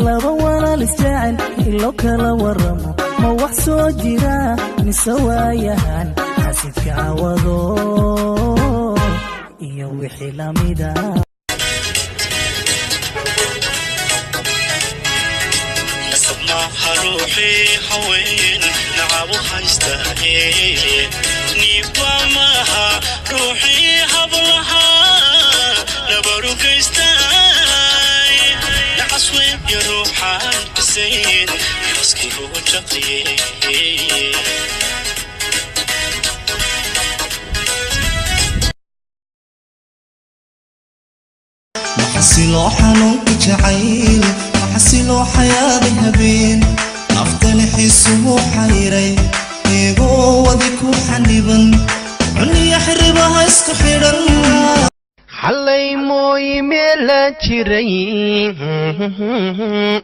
laba walaal isjecel ilo kala waramo ma wax soo jira mise waayahan xasidka awado iyo wixii lamida روحي حوين نعب خيستاهي نيبا معها روحي حبلها نبرو كيستاهي نعصوي يروحا بسين يسكي هو جقلي محسلو حنون جعيل محسلو حياة هبين أفضل حسو حيري إيغو وذكو حنبن عني يحربها اسكو حيرن حلي موي ميلا جيري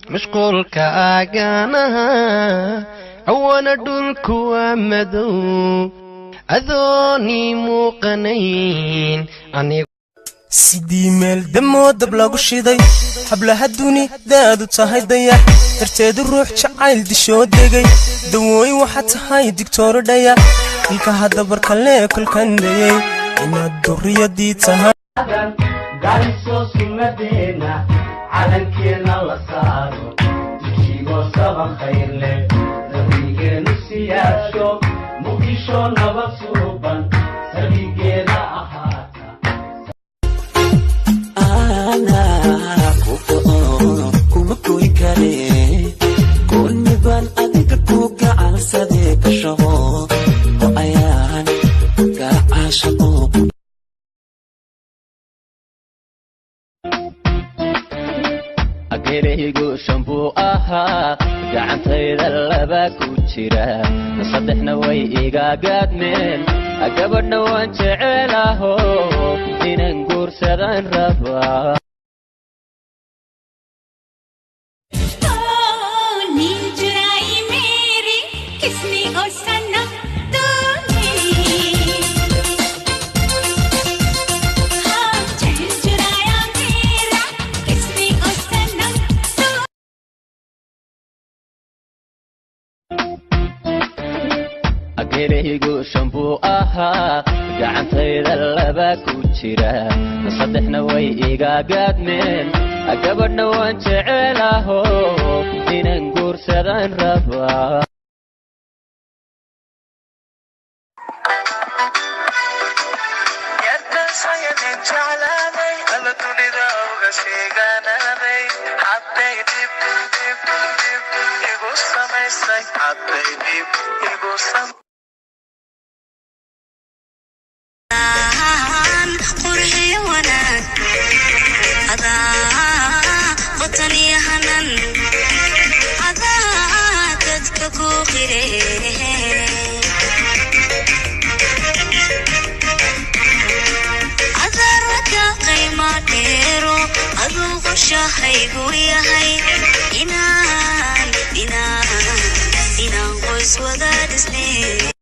مشغول كاغانها عوانا دولكو أمدو أذوني موقنين أني sidii meel damo dab lagu shiday hablaha duni daadu tahay dayax darteedu ruux jacayl dishoo degay dawooyin waxa tahay digtoor dhaya ilka hadda barkale kulkan dayay inaad duriyadii tahay galiso sumadeena calankeena la saaro jigo saban khayrle dabigeenu siyaasho muqisho nabad suuban sabigeena ahaata kuma koy kare kulmiban adiga ku gacansade ka shaqo oo ayaan gacaashaqo ageeraygu shambu ahaa gacantayda laba ku jira saddexna way iga gaadmeen gabadhna waan jecelaho inaan guursadaan rabaa ageeraygu shambu ahaa gacantayda laba ku jira saddexna way iga gaadmeen gabadhna waan jecelaho inaan guursadaan rabaa قرحي وناك هذا وطني هنن هذا تدككو خيري هذا ركا قيمة ديرو هذا غشاهي قويهي إنان قوس وذا دسني